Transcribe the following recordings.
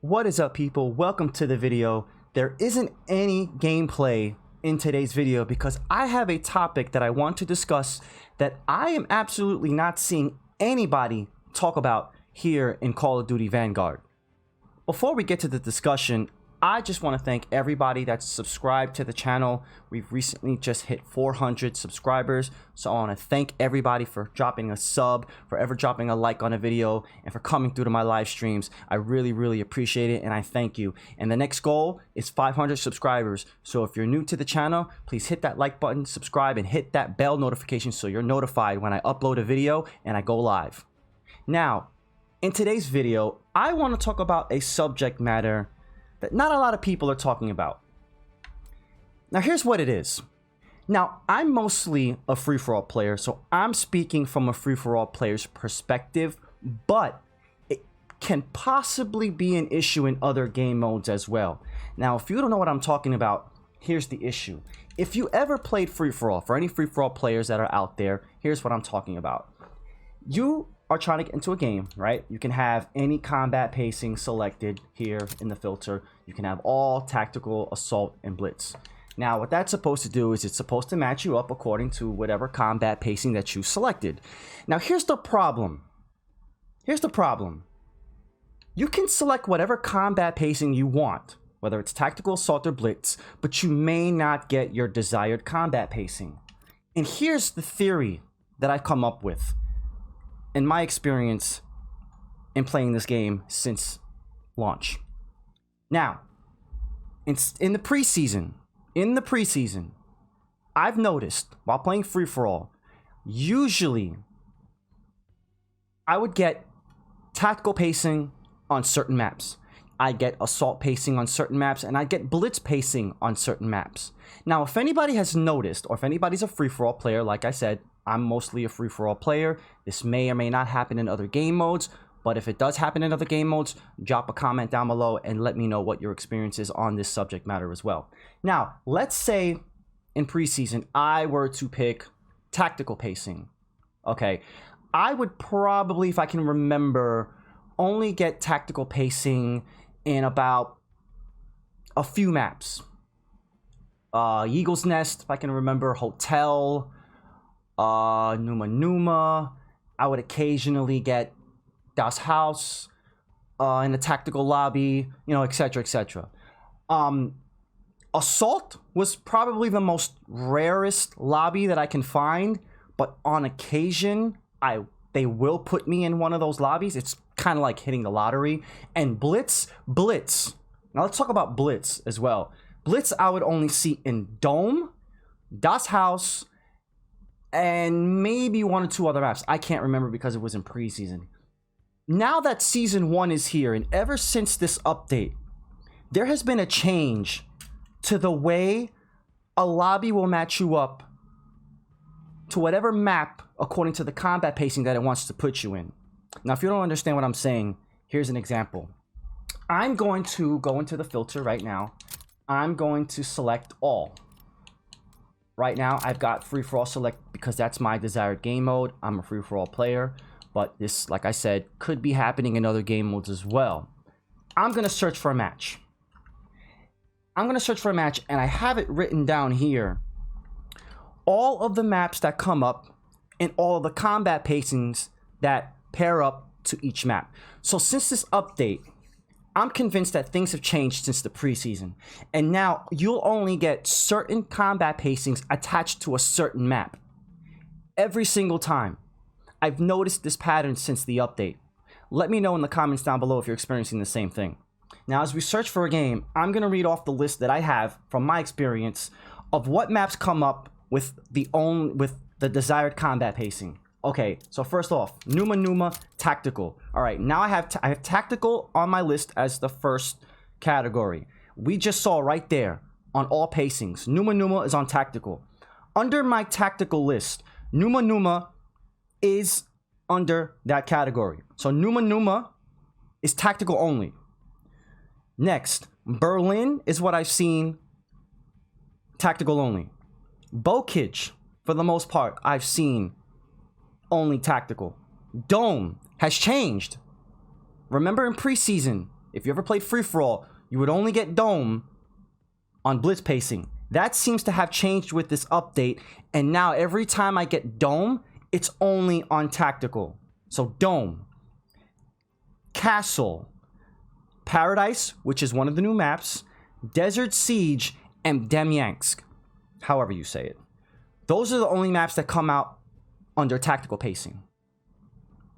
What is up, people? Welcome to the video. There isn't any gameplay in today's video because I have a topic that I want to discuss that I am absolutely not seeing anybody talk about here in Call of Duty Vanguard. Before we get to the discussion, I just want to thank everybody that's subscribed to the channel. We've recently just hit 400 subscribers, so I want to thank everybody for dropping a sub, for ever dropping a like on a video, and for coming through to my live streams. I really appreciate it, and I thank you. And the next goal is 500 subscribers. So if you're new to the channel, please hit that like button, subscribe, and hit that bell notification so you're notified when I upload a video and I go live. Now, in today's video, I want to talk about a subject matter that not a lot of people are talking about. Now, here's what it is. Now, I'm mostly a free-for-all player, so I'm speaking from a free-for-all player's perspective, but it can possibly be an issue in other game modes as well. Now, if you don't know what I'm talking about, here's the issue. If you ever played free-for-all, for any free-for-all players that are out there, here's what I'm talking about. You are trying to get into a game, right? You can have any combat pacing selected here in the filter. You can have all tactical, assault, and blitz. Now, what that's supposed to do is it's supposed to match you up according to whatever combat pacing that you selected. Now, here's the problem. Here's the problem. You can select whatever combat pacing you want, whether it's tactical, assault, or blitz, but you may not get your desired combat pacing. And here's the theory that I've come up with in my experience in playing this game since launch. Now, in the preseason, I've noticed while playing free-for-all, usually I would get tactical pacing on certain maps. I get assault pacing on certain maps, and I get blitz pacing on certain maps. Now, if anybody has noticed, or if anybody's a free-for-all player, like I said, I'm mostly a free-for-all player. This may or may not happen in other game modes, but if it does happen in other game modes, drop a comment down below and let me know what your experience is on this subject matter as well. Now, let's say in preseason, I were to pick tactical pacing. Okay, I would probably, if I can remember, only get tactical pacing in about a few maps. Eagle's Nest, if I can remember, Hotel, Numa. I would occasionally get Das Haus in the tactical lobby, you know, etc. Assault was probably the most rarest lobby that I can find, but on occasion they will put me in one of those lobbies. It's kind of like hitting the lottery. And Blitz. Now let's talk about Blitz as well. Blitz I would only see in Dome, Das Haus, and maybe one or two other maps. I can't remember because it was in preseason. Now that Season 1 is here, and ever since this update, there has been a change to the way a lobby will match you up to whatever map according to the combat pacing that it wants to put you in. Now, if you don't understand what I'm saying, here's an example. I'm going to go into the filter right now. I'm going to select all. Right now, I've got free-for-all select because that's my desired game mode. I'm a free-for-all player, but this, like I said, could be happening in other game modes as well. I'm going to search for a match. And I have it written down here. All of the maps that come up and all of the combat pacings that pair up to each map. So since this update, I'm convinced that things have changed since the preseason, and now you'll only get certain combat pacings attached to a certain map every single time. I've noticed this pattern since the update. Let me know in the comments down below if you're experiencing the same thing. Now, as we search for a game, I'm going to read off the list that I have from my experience of what maps come up with the desired combat pacing. Okay, so first off, Numa, tactical. All right, now I have tactical on my list as the first category. We just saw right there on all pacings, Numa is on tactical. Under my tactical list, Numa is under that category. So Numa is tactical only. Next, Berlin is what I've seen, tactical only. Bokij, for the most part, I've seen only tactical. Dome has changed. Remember in preseason, If you ever played free-for-all, you would only get dome on blitz pacing. That seems to have changed with this update, and now every time I get dome, it's only on tactical. So dome, castle, paradise, which is one of the new maps, desert siege, and Demyansk, however you say it. Those are the only maps that come out under tactical pacing,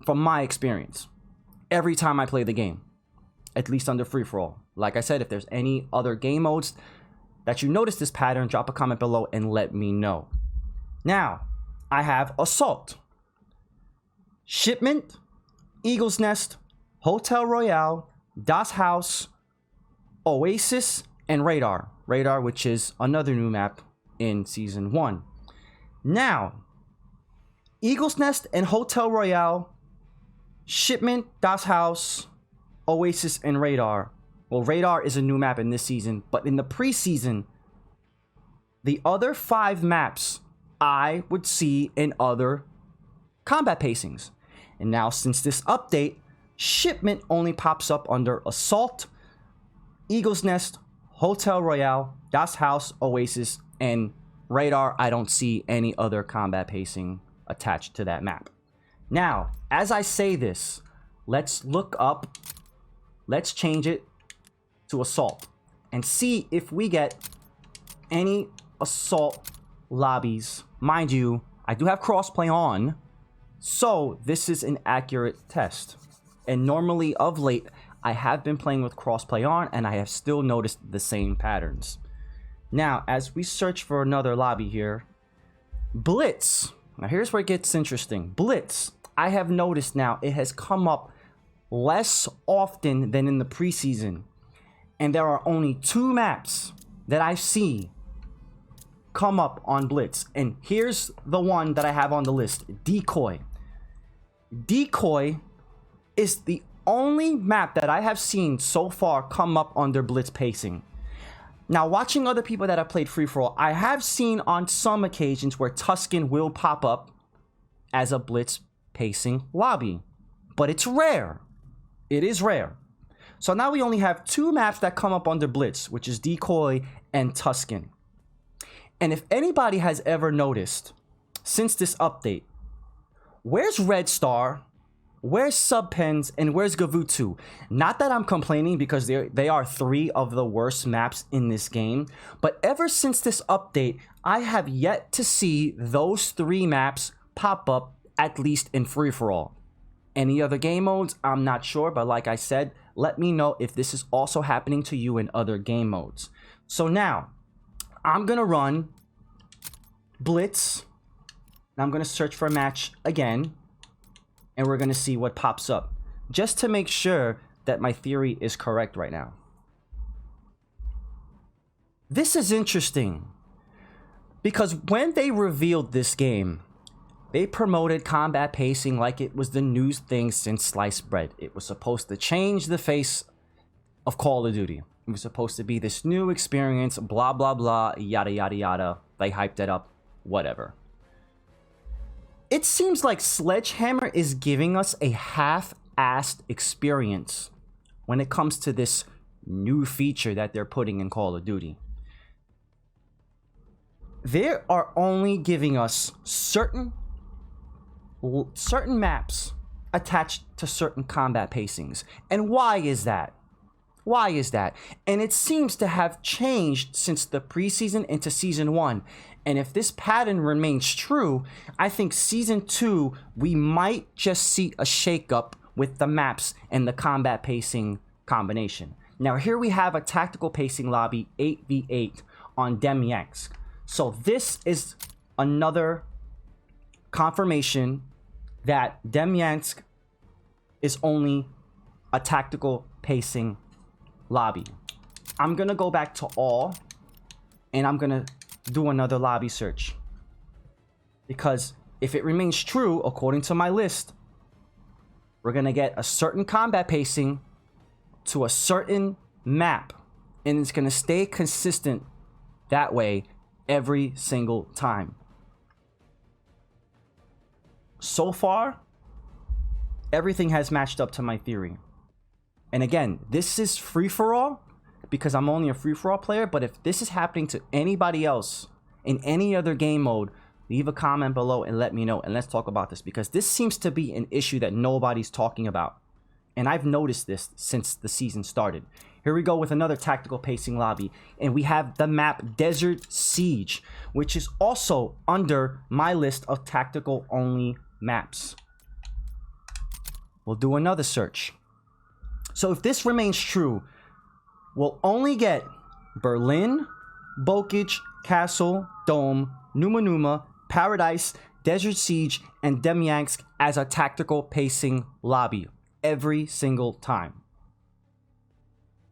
from my experience, every time I play the game, at least under free-for-all. Like I said, if there's any other game modes that you notice this pattern, drop a comment below and let me know. Now, I have Assault, Shipment, Eagle's Nest, Hotel Royale, Das Haus, Oasis, and Radar. Radar, which is another new map in Season 1. Now, Eagle's Nest and Hotel Royale, Shipment, Das Haus, Oasis, and Radar. Well, Radar is a new map in this season, but in the preseason, the other 5 maps I would see in other combat pacings. And now, since this update, Shipment only pops up under Assault, Eagle's Nest, Hotel Royale, Das Haus, Oasis, and Radar. I don't see any other combat pacing attached to that map. Now, as I say this, let's look up, let's change it to Assault and see if we get any Assault lobbies. Mind you, I do have crossplay on, so this is an accurate test. And normally, of late, I have been playing with crossplay on, and I have still noticed the same patterns. Now, as we search for another lobby here, Blitz. Now, here's where it gets interesting. Blitz, I have noticed now, it has come up less often than in the preseason. And there are only 2 maps that I see come up on Blitz. And here's the one that I have on the list, Decoy. Decoy is the only map that I have seen so far come up under blitz pacing. Now, watching other people that have played free-for-all, I have seen on some occasions where Tuscan will pop up as a blitz pacing lobby, but it's rare. It is rare. So now we only have 2 maps that come up under blitz, which is Decoy and Tuscan. And if anybody has ever noticed, since this update, where's Red Star? Where's Subpens and where's Gavutu? Not that I'm complaining, because they are 3 of the worst maps in this game. But ever since this update, I have yet to see those 3 maps pop up, at least in free-for-all. Any other game modes, I'm not sure. But like I said, let me know if this is also happening to you in other game modes. So now, I'm going to run Blitz. And I'm going to search for a match again. And we're going to see what pops up, just to make sure that my theory is correct right now. This is interesting, because when they revealed this game, they promoted combat pacing like it was the new thing since sliced bread. It was supposed to change the face of Call of Duty. It was supposed to be this new experience, blah, blah, blah, yada, yada, yada. They hyped it up, whatever. It seems like Sledgehammer is giving us a half-assed experience when it comes to this new feature that they're putting in Call of Duty. They are only giving us certain maps attached to certain combat pacings. And why is that? Why is that? And it seems to have changed since the preseason into Season 1. And if this pattern remains true, I think Season 2, we might just see a shakeup with the maps and the combat pacing combination. Now, here we have a tactical pacing lobby, 8v8 on Demyansk. So this is another confirmation that Demyansk is only a tactical pacing lobby. I'm going to go back to all, and I'm going to do another lobby search, because if it remains true according to my list, we're gonna get a certain combat pacing to a certain map, and it's gonna stay consistent that way every single time. So far, everything has matched up to my theory, And again, this is free-for-all because I'm only a free-for-all player, but if this is happening to anybody else in any other game mode, leave a comment below and let me know, and let's talk about this, because this seems to be an issue that nobody's talking about. And I've noticed this since the season started. Here we go with another tactical pacing lobby, and we have the map Desert Siege, which is also under my list of tactical only maps. We'll do another search. So if this remains true, we'll only get Berlin, Bokij, Castle, Dome, Numa Numa, Paradise, Desert Siege, and Demyansk as a tactical pacing lobby every single time.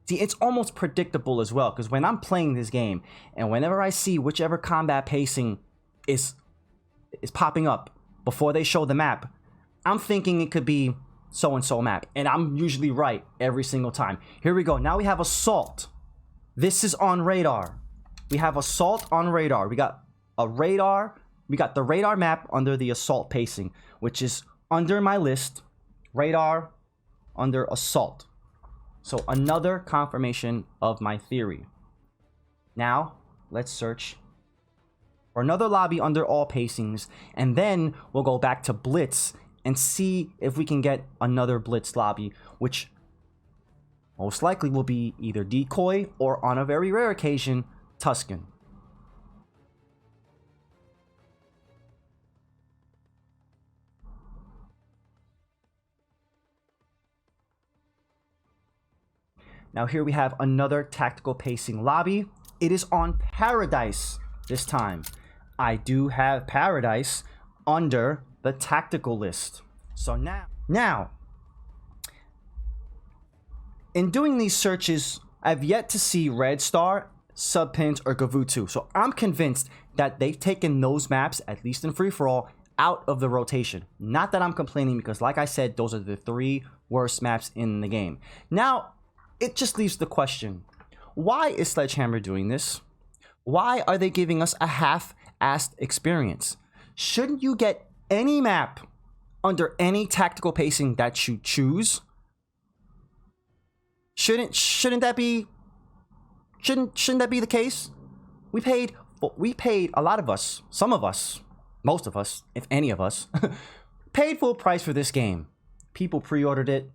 See, it's almost predictable as well, because when I'm playing this game and whenever I see whichever combat pacing is popping up before they show the map, I'm thinking it could be so-and-so map, and I'm usually right every single time. Here we go. Now we have Assault. This is on radar. We have Assault on radar. We got a radar. We got the radar map under the Assault pacing, which is under my list. Radar under Assault. So another confirmation of my theory. Now, let's search for another lobby under all pacings, and then we'll go back to Blitz and see if we can get another Blitz lobby, which most likely will be either Decoy or, on a very rare occasion, Tuscan. Now here we have another tactical pacing lobby. It is on Paradise this time. I do have Paradise under the tactical list. So now, in doing these searches, I've yet to see Red Star, Subpins, or Gavutu. So I'm convinced that they've taken those maps, at least in free-for-all, out of the rotation. Not that I'm complaining, because like I said, those are the 3 worst maps in the game. Now, it just leaves the question, why is Sledgehammer doing this? Why are they giving us a half-assed experience? Shouldn't you get any map under any tactical pacing that you choose? Shouldn't that be the case? We paid a lot of us, some of us, most of us, if any of us, paid full price for this game. People pre-ordered it.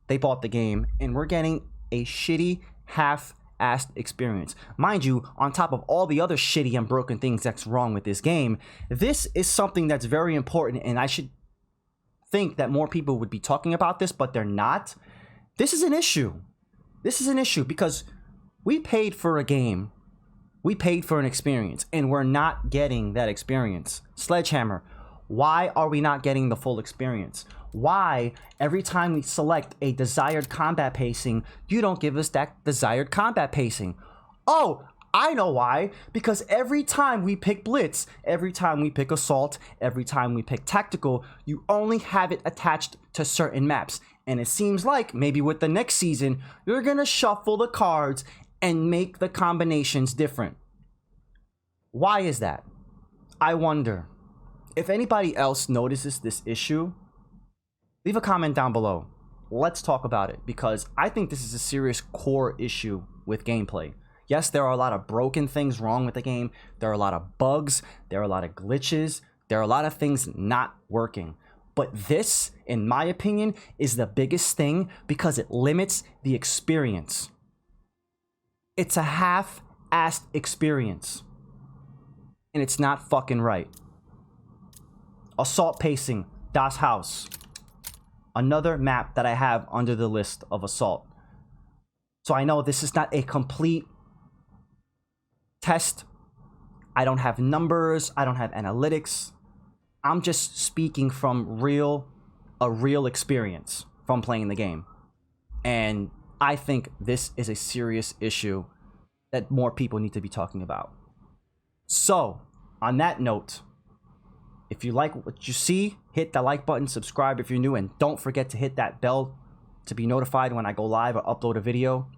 They bought the game, and we're getting a shitty half-assed experience. Mind you, on top of all the other shitty and broken things that's wrong with this game, this is something that's very important, and I should think that more people would be talking about this, but they're not. This is an issue. This is an issue because we paid for a game. We paid for an experience, and we're not getting that experience. Sledgehammer, why are we not getting the full experience? Why, every time we select a desired combat pacing, you don't give us that desired combat pacing? Oh, I know why. Because every time we pick Blitz, every time we pick Assault, every time we pick Tactical, you only have it attached to certain maps. And it seems like maybe with the next season, you're going to shuffle the cards and make the combinations different. Why is that? I wonder. If anybody else notices this issue, leave a comment down below. Let's talk about it, because I think this is a serious core issue with gameplay. Yes, there are a lot of broken things wrong with the game. There are a lot of bugs. There are a lot of glitches. There are a lot of things not working. But this, in my opinion, is the biggest thing because it limits the experience. It's a half-assed experience. And it's not fucking right. Assault pacing, Das Haus. Another map that I have under the list of Assault. So I know this is not a complete test. I don't have numbers. I don't have analytics. I'm just speaking from a real experience from playing the game. And I think this is a serious issue that more people need to be talking about. So, on that note, if you like what you see, hit the like button, subscribe if you're new, and don't forget to hit that bell to be notified when I go live or upload a video.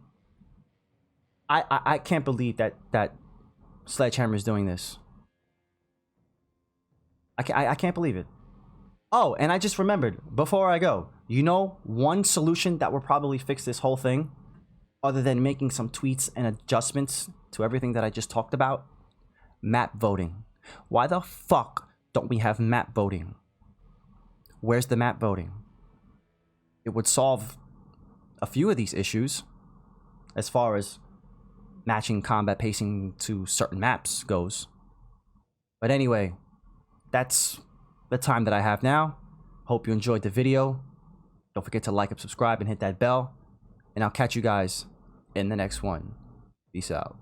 I can't believe that Sledgehammer is doing this. I can't believe it. Oh, and I just remembered, before I go, you know one solution that will probably fix this whole thing, other than making some tweaks and adjustments to everything that I just talked about? Map voting. Why the fuck don't we have map voting? Where's the map voting? It would solve a few of these issues as far as matching combat pacing to certain maps goes. But anyway, that's the time that I have now. Hope you enjoyed the video. Don't forget to like and subscribe and hit that bell. And I'll catch you guys in the next one. Peace out.